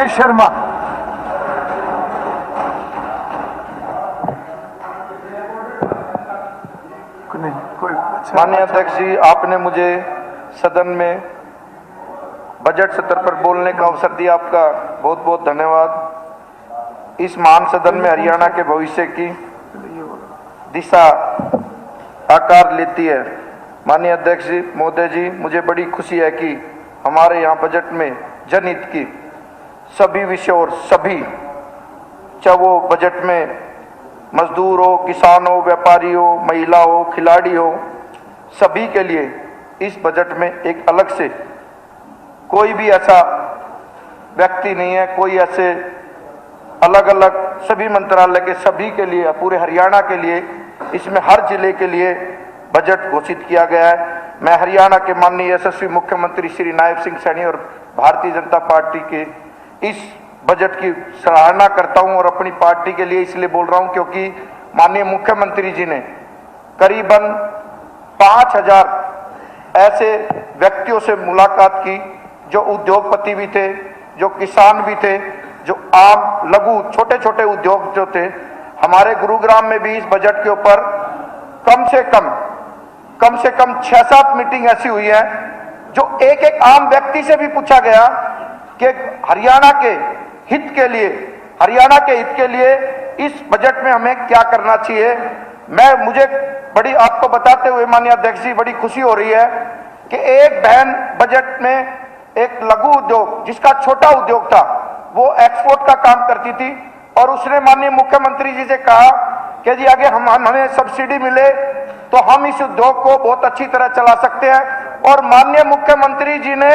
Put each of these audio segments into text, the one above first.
शर्मा। माननीय अध्यक्ष जी, आपने मुझे सदन में बजट सत्र पर बोलने का अवसर दिया, आपका बहुत बहुत धन्यवाद। इस महान सदन में हरियाणा के भविष्य की दिशा आकार लेती है। माननीय अध्यक्ष जी महोदय जी, मुझे बड़ी खुशी है कि हमारे यहाँ बजट में जनहित की सभी विषय और सभी, चाहे वो बजट में मजदूर हो, किसान हो, व्यापारी हो, महिला हो, खिलाड़ी हो, सभी के लिए इस बजट में एक अलग से कोई भी ऐसा व्यक्ति नहीं है, कोई ऐसे अलग अलग सभी मंत्रालय के सभी के लिए, पूरे हरियाणा के लिए, इसमें हर जिले के लिए बजट घोषित किया गया है। मैं हरियाणा के माननीय यशस्वी मुख्यमंत्री श्री नायब सिंह सैनी और भारतीय जनता पार्टी के इस बजट की सराहना करता हूं और अपनी पार्टी के लिए इसलिए बोल रहा हूं क्योंकि माननीय मुख्यमंत्री जी ने करीबन 5000 ऐसे व्यक्तियों से मुलाकात की जो उद्योगपति भी थे, जो किसान भी थे, जो आम लघु छोटे छोटे उद्योग जो थे। हमारे गुरुग्राम में भी इस बजट के ऊपर कम से कम 6-7 मीटिंग ऐसी हुई है जो एक एक आम व्यक्ति से भी पूछा गया कि हरियाणा के हित के लिए इस बजट में हमें क्या करना चाहिए। मुझे बड़ी आपको बताते हुए माननीय अध्यक्ष जी बड़ी खुशी हो रही है कि एक बहन बजट में एक लघु उद्योग, जिसका छोटा उद्योग था, वो एक्सपोर्ट का काम करती थी और उसने माननीय मुख्यमंत्री जी से कहा कि जी आगे हमें सब्सिडी मिले तो हम इस उद्योग को बहुत अच्छी तरह चला सकते हैं। और माननीय मुख्यमंत्री जी ने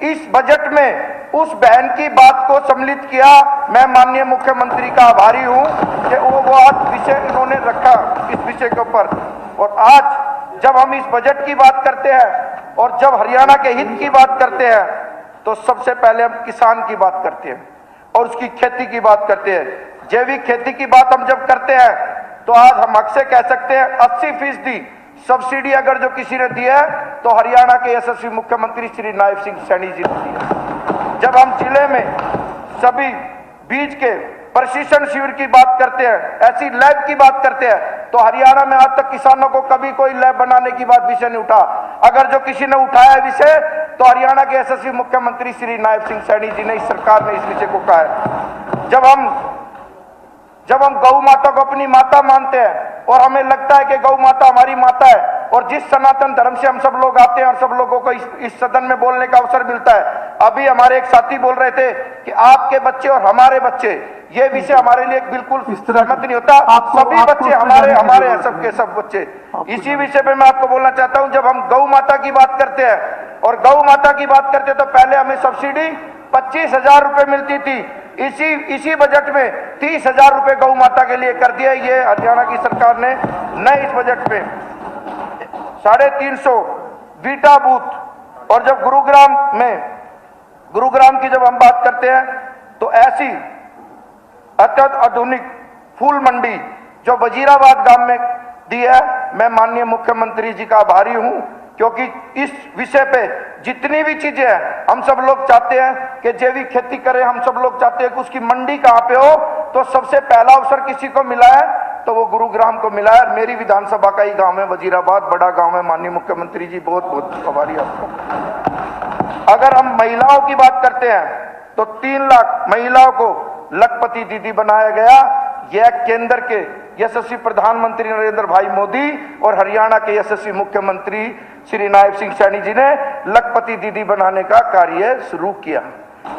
इस बजट में उस बहन की बात को सम्मिलित किया। मैं माननीय मुख्यमंत्री का आभारी हूं कि वो आज विषय इन्होंने रखा इस विषय के ऊपर। और आज जब हम इस बजट की बात करते हैं और जब हरियाणा के हित की बात करते हैं तो सबसे पहले हम किसान की बात करते हैं और उसकी खेती की बात करते हैं। जैविक खेती की बात हम जब करते हैं तो आज हम हक से कह सकते हैं 80% सब्सिडी अगर जो किसी ने दी है तो हरियाणा के यशस्वी मुख्यमंत्री श्री नायब सिंह सैनी जी ने दी है। जब हम जिले में सभी बीज के प्रशिक्षण शिविर की बात करते हैं, ऐसी लैब की बात करते हैं, तो हरियाणा में आज तक किसानों को कभी कोई लैब बनाने की बात विषय नहीं उठा। अगर जो किसी ने उठाया विषय तो हरियाणा के यशस्वी मुख्यमंत्री श्री नायब सिंह सैनी जी ने, इस सरकार ने इस विषय को कहा है। जब हम गौ माता को अपनी माता मानते हैं और हमें लगता है कि गौ माता हमारी माता है, और जिस सनातन धर्म से हम सब लोग आते हैं और सब लोगों को इस सदन में बोलने का अवसर मिलता है। अभी हमारे एक साथी बोल रहे थे कि आपके बच्चे और हमारे बच्चे, ये विषय हमारे लिए बिल्कुल सहमत नहीं होता। सभी बच्चे हमारे हैं, सबके सब बच्चे। इसी विषय पे मैं आपको बोलना चाहता हूं, जब हम गौ माता की बात करते हैं और गौ माता की बात करते हैं तो पहले हमें सब्सिडी 25,000 रुपए मिलती थी। इसी बजट में 30,000 रुपए गौ माता के लिए कर दिया ये हरियाणा की सरकार ने। नए इस बजट में 350 बीटा बूथ। और जब गुरुग्राम की जब हम बात करते हैं तो ऐसी अत्यंत आधुनिक फूल मंडी जो वजीराबाद गांव में दी है, मैं माननीय मुख्यमंत्री जी का आभारी हूं क्योंकि इस विषय पे जितनी भी चीजें हैं हम सब लोग चाहते हैं कि जैविक खेती करें, हम सब लोग चाहते हैं कि उसकी मंडी कहां पे हो। तो सबसे पहला अवसर किसी को मिला है तो वो गुरुग्राम को मिला है। मेरी विधानसभा का ही गांव है वजीराबाद, बड़ा गांव है। माननीय मुख्यमंत्री जी बहुत बहुत आभारी आपको। अगर हम महिलाओं की बात करते हैं तो 3 लाख महिलाओं को लखपति दीदी बनाया गया। यह केंद्र के यशस्वी प्रधानमंत्री नरेंद्र भाई मोदी और हरियाणा के यशस्वी मुख्यमंत्री श्री नायब सिंह सैनी जी ने लखपति दीदी बनाने का कार्य शुरू किया।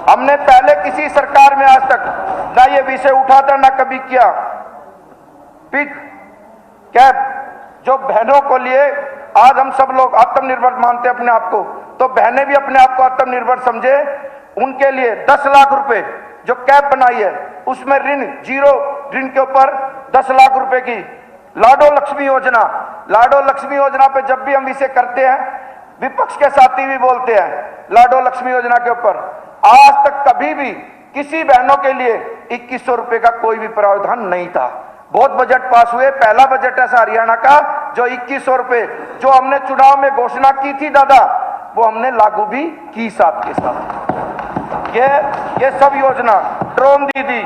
हमने पहले किसी सरकार में आज तक ना ये विषय उठा था ना कभी किया। पिक कैब जो बहनों को लिए आज हम सब लोग आत्मनिर्भर मानते हैं अपने आप को, तो बहनें भी अपने आप को आत्मनिर्भर समझे। उनके लिए 10 लाख रुपए जो कैब बनाई है उसमें ऋण, जीरो ऋण के ऊपर 10 लाख रुपए की लाडो लक्ष्मी योजना पे जब भी हम इसे करते हैं विपक्ष के साथी भी बोलते हैं लाडो लक्ष्मी योजना के ऊपर। आज तक कभी भी किसी बहनों के लिए 2100 रुपए का कोई भी प्रावधान नहीं था। बहुत बजट पास हुए, पहला बजट ऐसा हरियाणा का जो 2100 रुपए जो हमने चुनाव में घोषणा की थी दादा, वो हमने लागू भी की साथ के साथ। ये सब योजना, ड्रोन दीदी,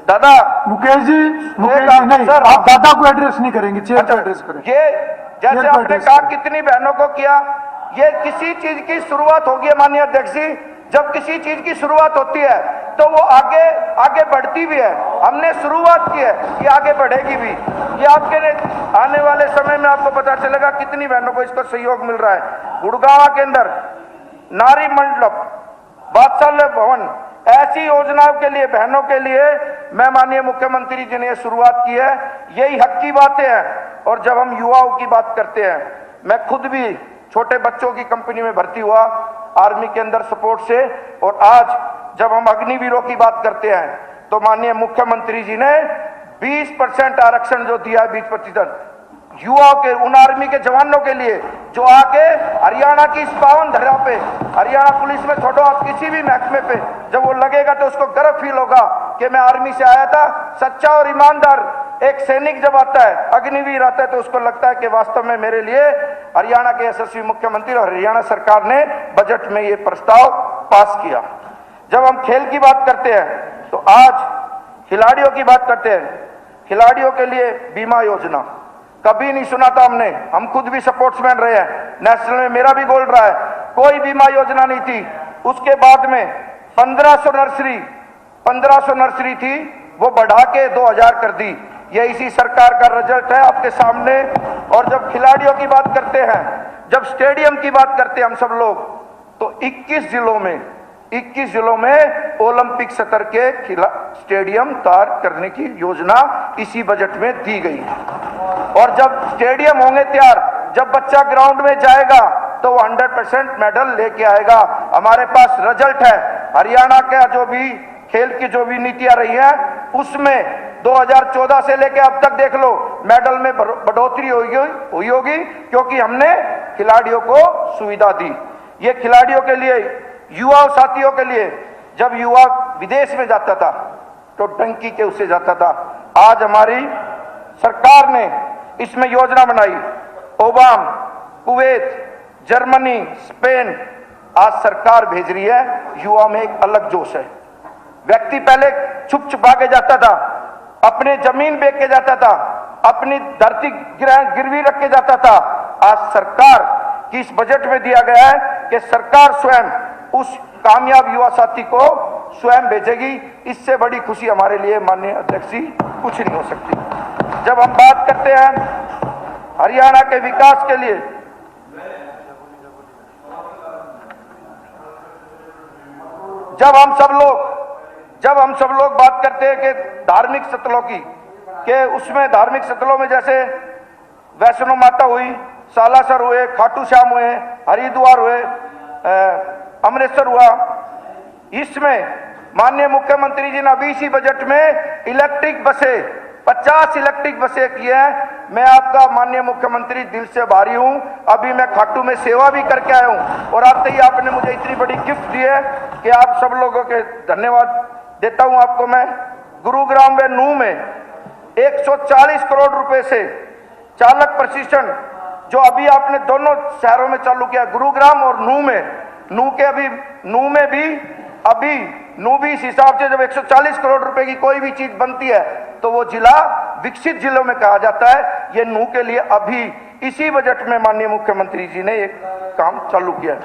दादा मुकेश जी नहीं, सर आप दादा को एड्रेस नहीं करेंगे, चेयर को एड्रेस करें। ये जैसे आपने कहा कितनी बहनों को किया, ये किसी चीज की शुरुआत होगी माननीय अध्यक्ष जी। जब किसी चीज की शुरुआत होती है तो वो आगे आगे बढ़ती भी है। हमने शुरुआत की है, ये आगे बढ़ेगी भी। ये आपके आने वाले समय में आपको पता चलेगा कितनी बहनों को इसको सहयोग मिल रहा है। गुड़गांव के अंदर नारी मंडप, वात्सल्य भवन, ऐसी योजनाओं के लिए, बहनों के लिए मैं माननीय मुख्यमंत्री जी ने ये शुरुआत की है। यही हक की बातें हैं। और जब हम युवाओं की बात करते हैं, मैं खुद भी छोटे बच्चों की कंपनी में भर्ती हुआ आर्मी के अंदर सपोर्ट से, और आज जब हम अग्निवीरों की बात करते हैं तो माननीय मुख्यमंत्री जी ने 20% आरक्षण जो दिया, 20% युवाओं के, उन आर्मी के जवानों के लिए जो आके हरियाणा की इस पावन धरा पे, हरियाणा पुलिस में छोड़ो आप किसी भी महकमे पे, जब वो लगेगा तो उसको गर्व फील होगा कि मैं आर्मी से आया था। सच्चा और ईमानदार एक सैनिक जब आता है, अग्निवीर आता है, तो उसको लगता है कि वास्तव में मेरे लिए हरियाणा के यशस्वी मुख्यमंत्री और हरियाणा सरकार ने बजट में ये प्रस्ताव पास किया। जब हम खेल की बात करते हैं तो आज खिलाड़ियों की बात करते हैं। खिलाड़ियों के लिए बीमा योजना कभी नहीं सुना था हमने, हम खुद भी स्पोर्ट्समैन रहे हैं, नेशनल में मेरा भी गोल्ड रहा है, कोई बीमा योजना नहीं थी। उसके बाद में 1500 नर्सरी थी, वो बढ़ा के 2000 कर दी। ये इसी सरकार का रिजल्ट है आपके सामने। और जब खिलाड़ियों की बात करते हैं, जब स्टेडियम की बात करते हैं हम सब लोग, तो 21 जिलों में ओलंपिक स्तर के स्टेडियम तैयार करने की योजना इसी बजट में दी गई है। और जब स्टेडियम होंगे तैयार, जब बच्चा ग्राउंड में जाएगा तो वो 100% मेडल लेके आएगा। हमारे पास रिजल्ट है। हरियाणा का जो भी खेल की जो भी नीतियां रही है, उसमें 2014 से लेके अब तक देख लो, मेडल में बढ़ोतरी हुई होगी, क्योंकि हमने खिलाड़ियों को सुविधा दी। ये खिलाड़ियों के लिए, युवा साथियों के लिए, जब युवा विदेश में जाता था तो टंकी के उससे जाता था। आज हमारी सरकार ने इसमें योजना बनाई। ओबाम, कुवैत, जर्मनी, स्पेन, आज सरकार भेज रही है। युवा में एक अलग जोश है। व्यक्ति पहले छुप छुपा के जाता था, अपने जमीन बेच के जाता था, अपनी धरती गिरवी रख के जाता था। आज सरकार की इस बजट में दिया गया है कि सरकार स्वयं उस कामयाब युवा साथी को स्वयं भेजेगी। इससे बड़ी खुशी हमारे लिए माननीय अध्यक्ष जी कुछ नहीं हो सकती। जब हम बात करते हैं हरियाणा के विकास के लिए, जब हम सब लोग बात करते हैं कि धार्मिक स्थलों की, कि उसमें धार्मिक स्थलों में जैसे वैष्णो माता हुई, सालासर हुए, खाटू श्याम हुए, हरिद्वार हुए, अमृतसर हुआ, इसमें माननीय मुख्यमंत्री जी ने अभी इसी बजट में इलेक्ट्रिक बसें 50 इलेक्ट्रिक बसें की है। मैं आपका माननीय मुख्यमंत्री दिल से आभारी हूं। अभी मैं खाटू में सेवा भी करके आया हूं और आते ही आपने मुझे इतनी बड़ी गिफ्ट दी है कि आप सब लोगों के धन्यवाद देता हूं आपको मैं। गुरुग्राम व नूह में 140 करोड़ रुपए से चालक प्रशिक्षण जो अभी आपने दोनों शहरों में चालू किया, गुरुग्राम और नूह में, नूह भी इस हिसाब से जब 140 करोड़ रुपए की कोई भी चीज बनती है तो वो जिला विकसित जिलों में कहा जाता है। ये नूह के लिए अभी इसी बजट में माननीय मुख्यमंत्री जी ने एक काम चालू किया है।